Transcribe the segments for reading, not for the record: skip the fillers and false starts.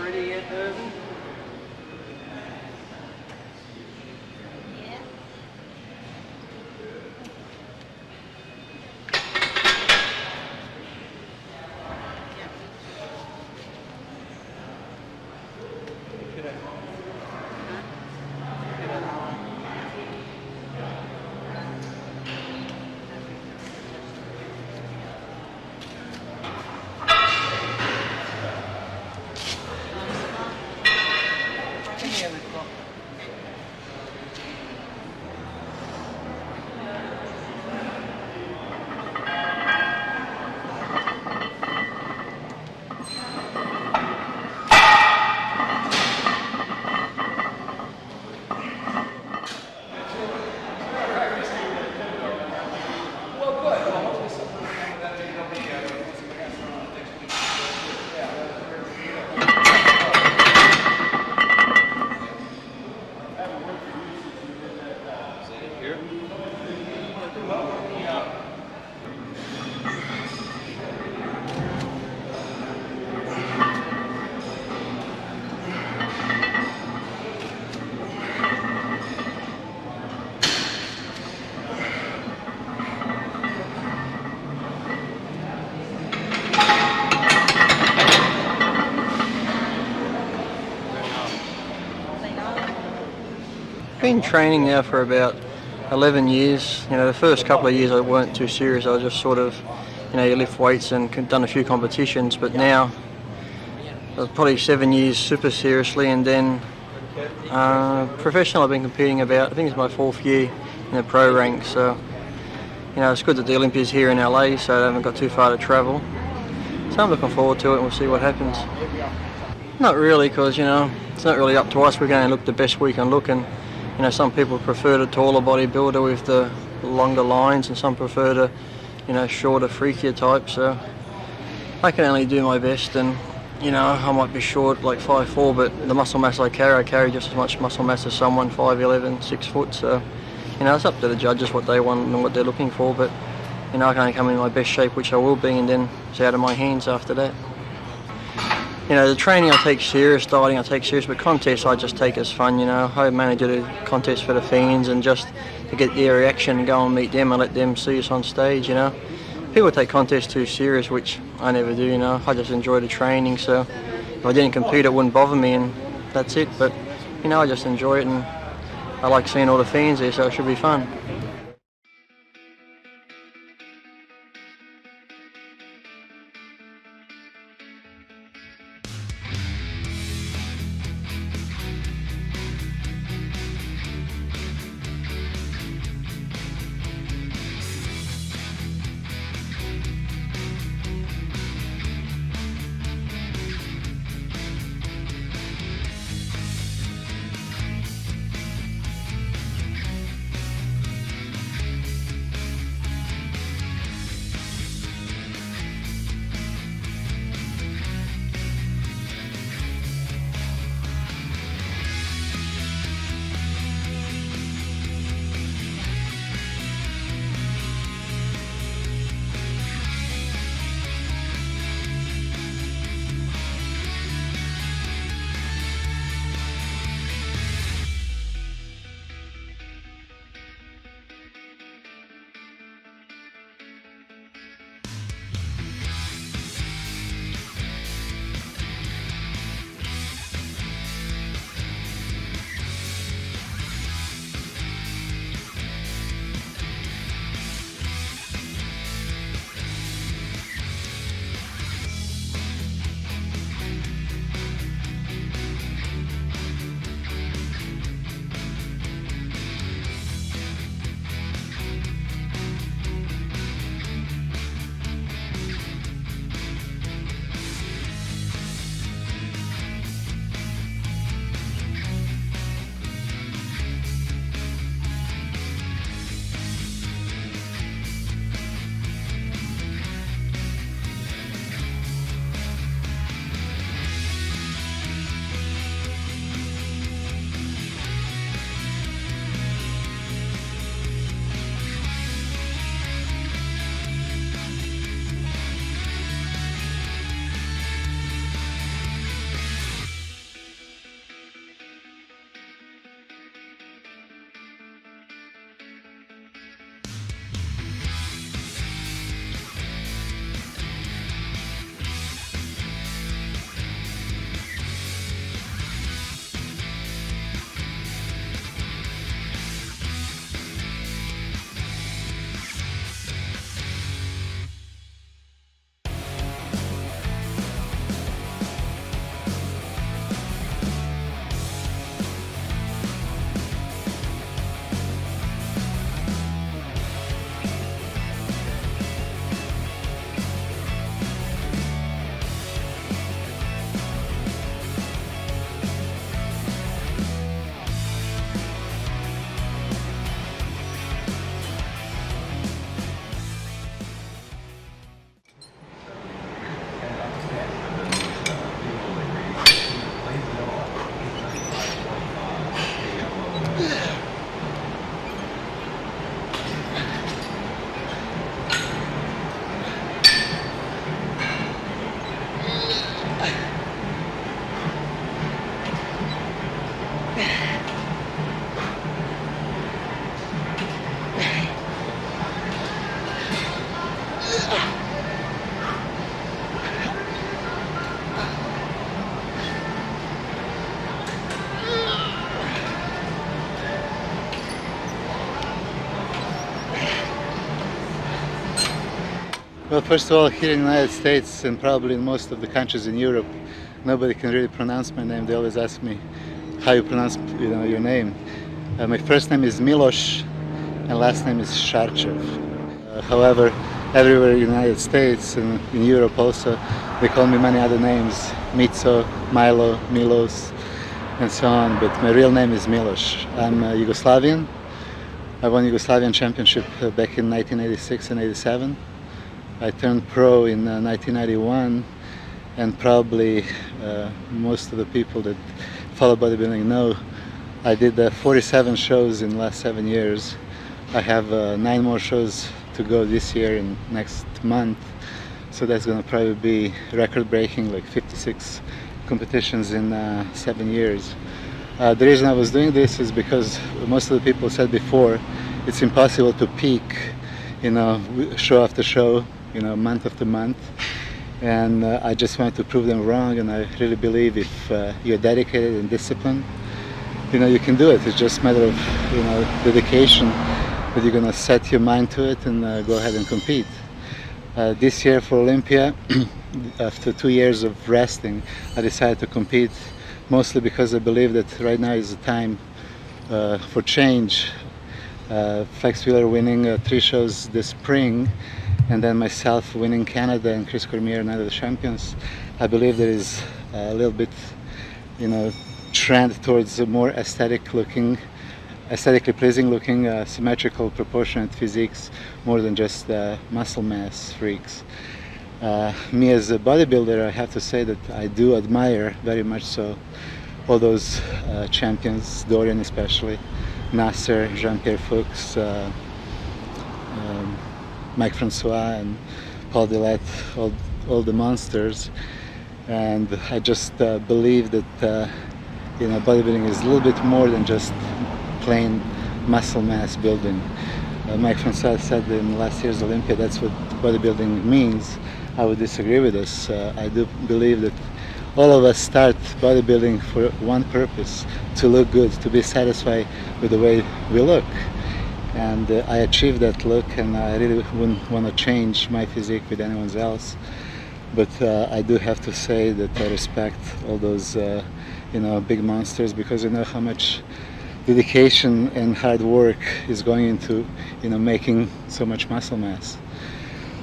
ready yet, Irvin? Been training now for about 11 years. You know, the first couple of years I weren't too serious. I was just sort of, you know, you lift weights and done a few competitions. But now, probably 7 years super seriously, and then professional. I've been competing about, I think it's my 4th year in the pro ranks. So, you know, it's good that the Olympia's here in LA, so I haven't got too far to travel. So I'm looking forward to it, and we'll see what happens. Not really, because, you know, it's not really up to us. We're going to look the best we can look, and you know, some people prefer the taller bodybuilder with the longer lines, and some prefer the, you know, shorter, freakier type. So I can only do my best, and you know, I might be short, like 5'4", but the muscle mass I carry just as much muscle mass as someone 5'11", 6 foot. So you know, it's up to the judges what they want and what they're looking for. But you know, I can only come in my best shape, which I will be, and then it's out of my hands after that. You know, the training I take serious, dieting I take serious, but contests I just take as fun, you know. I manage to do contests for the fans and just to get their reaction and go and meet them and let them see us on stage, you know. People take contests too serious, which I never do, you know. I just enjoy the training, so if I didn't compete it wouldn't bother me, and that's it. But, you know, I just enjoy it, and I like seeing all the fans there, so it should be fun. Well, first of all, here in the United States and probably in most of the countries in Europe, nobody can really pronounce my name. They always ask me how you pronounce, your name. My first name is Miloš, and last name is Sharchev. However, everywhere in the United States and in Europe also, they call me many other names: Mico, Milo, Milos, and so on. But my real name is Miloš. I'm Yugoslavian. I won Yugoslavian championship back in 1986 and 87. I turned pro in 1991, and probably most of the people that follow bodybuilding know I did 47 shows in the last 7 years. I have 9 more shows to go this year and next month, so that's going to probably be record-breaking, like 56 competitions in 7 years. The reason I was doing this is because most of the people said before it's impossible to peak, show after show, month after month, and I just wanted to prove them wrong. And I really believe if you're dedicated and disciplined, you can do it. It's just a matter of dedication, that you're gonna set your mind to it and go ahead and compete. This year for Olympia, after 2 years of resting, I decided to compete, mostly because I believe that right now is the time for change. Flex Wheeler winning 3 shows this spring, and then myself winning Canada and Chris Cormier, Night of the Champions. I believe there is a little bit, trend towards a more aesthetically pleasing looking, symmetrical, proportionate physiques, more than just muscle mass freaks. Me as a bodybuilder, I have to say that I do admire very much so all those champions, Dorian especially, Nasser, Jean-Pierre Fuchs, Mike Francois and Paul Dillette, all the monsters. And I just believe that bodybuilding is a little bit more than just plain muscle mass building. Mike Francois said in last year's Olympia that's what bodybuilding means. I would disagree with this. I do believe that all of us start bodybuilding for one purpose: to look good, to be satisfied with the way we look. And I achieved that look, and I really wouldn't want to change my physique with anyone else. But I do have to say that I respect all those big monsters, because I know how much dedication and hard work is going into making so much muscle mass.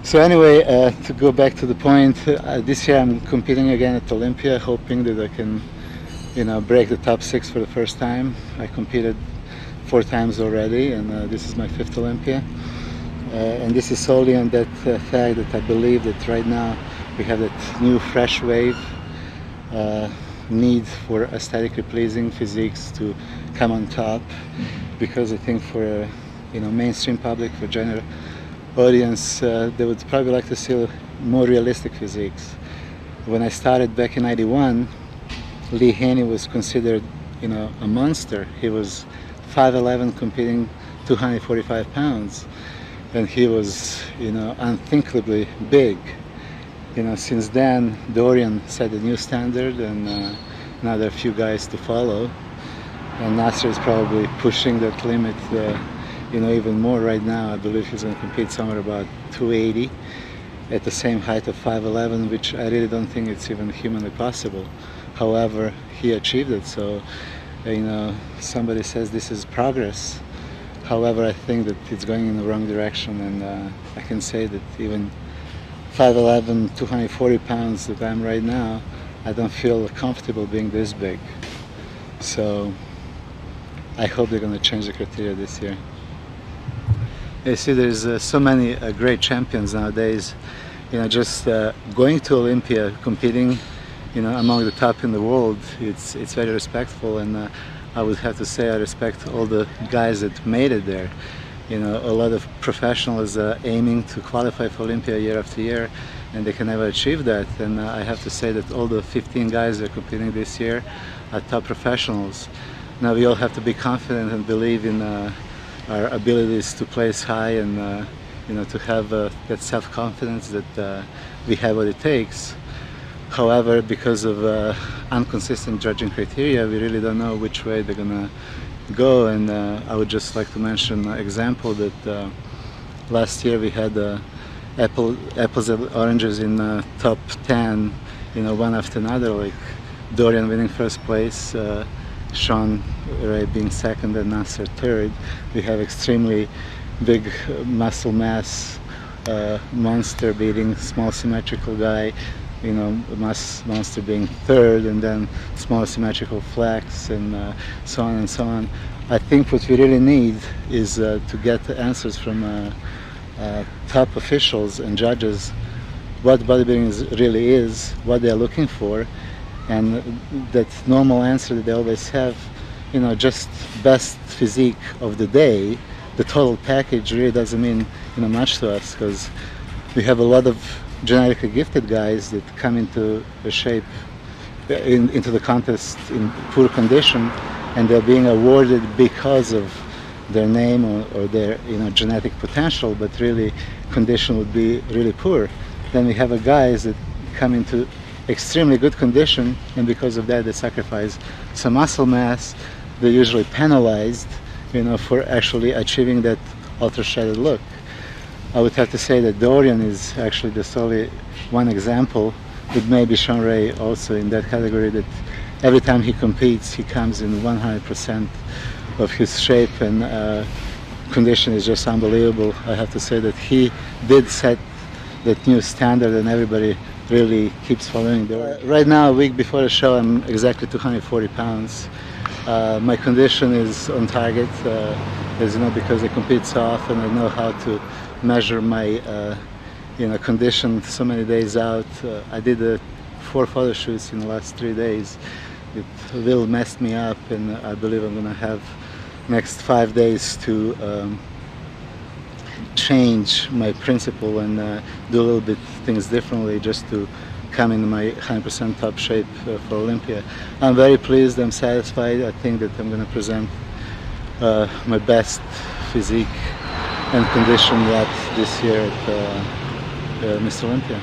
So anyway, to go back to the point, this year I'm competing again at Olympia, hoping that I can break the top 6 for the first time. I competed 4 times already, and this is my 5th Olympia, and this is solely on that fact that I believe that right now we have that new fresh wave need for aesthetically pleasing physiques to come on top, because I think for mainstream public, for general audience, they would probably like to see more realistic physiques. When I started back in '91, Lee Haney was considered a monster. He was 5'11", competing 245 pounds, and he was unthinkably big. Since then Dorian set a new standard, and now there are a few guys to follow, and Nasser is probably pushing that limit even more right now. I believe he's going to compete somewhere about 280 at the same height of 5'11", which I really don't think it's even humanly possible. However, he achieved it, so somebody says this is progress. However, I think that it's going in the wrong direction, and I can say that even 5'11", 240 pounds that I'm right now, I don't feel comfortable being this big. So I hope they're going to change the criteria this year. You see, there's so many great champions nowadays. Just going to Olympia, competing among the top in the world, it's very respectful, and I would have to say I respect all the guys that made it there. A lot of professionals aiming to qualify for Olympia year after year, and they can never achieve that. And I have to say that all the 15 guys that are competing this year are top professionals. Now we all have to be confident and believe in our abilities to place high, and to have that self-confidence that we have what it takes. However, because of inconsistent judging criteria, we really don't know which way they're gonna go. And I would just like to mention an example that last year we had apples and oranges in top 10, one after another, like Dorian winning first place, Sean Ray being second, and Nasser third. We have extremely big muscle mass monster beating small symmetrical guy, monster being third, and then small symmetrical flex, and so on and so on. I think what we really need is to get the answers from top officials and judges what bodybuilding really is, what they're looking for, and that normal answer that they always have, just best physique of the day. The total package really doesn't mean much to us, because we have a lot of genetically gifted guys that come into the shape, into the contest in poor condition, and they're being awarded because of their name or their genetic potential, but really condition would be really poor. Then we have guys that come into extremely good condition, and because of that they sacrifice some muscle mass. They're usually penalized for actually achieving that ultra shredded look. I would have to say that Dorian is actually the solely one example, but maybe Sean Ray also in that category, that every time he competes he comes in 100% of his shape, and condition is just unbelievable. I have to say that he did set that new standard, and everybody really keeps following there. Right now, a week before the show, I'm exactly 240 pounds. My condition is on target, as you know, because I compete so often. I know how to measure my condition so many days out. I did 4 photo shoots in the last 3 days. It will mess me up, and I believe I'm gonna have next 5 days to change my principle and do a little bit things differently, just to come in my 100% top shape for Olympia. I'm very pleased, I'm satisfied. I think that I'm going to present my best physique and condition yet this year at Mr. Olympia.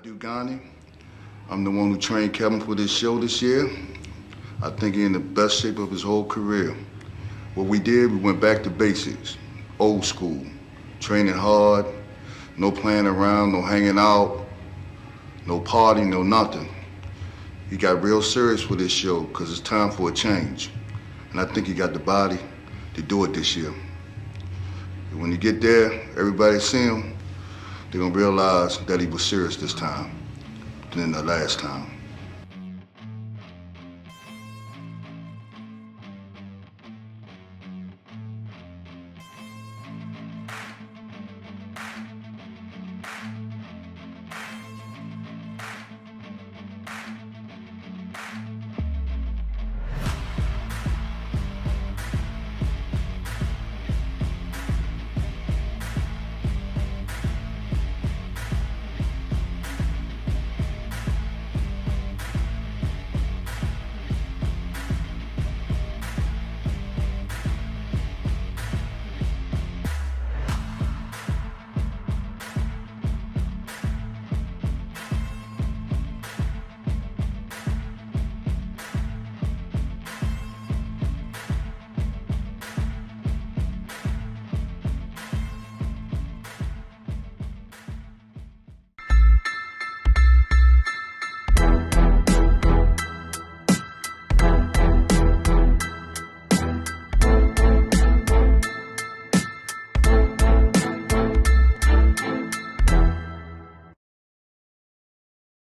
Dugani. I'm the one who trained Kevin for this show this year. I think he's in the best shape of his whole career. What we did, we went back to basics, old school, training hard, no playing around, no hanging out, no partying, no nothing. He got real serious for this show because it's time for a change. And I think he got the body to do it this year. And when you get there, everybody see him, they're gonna realize that he was serious this time than the last time.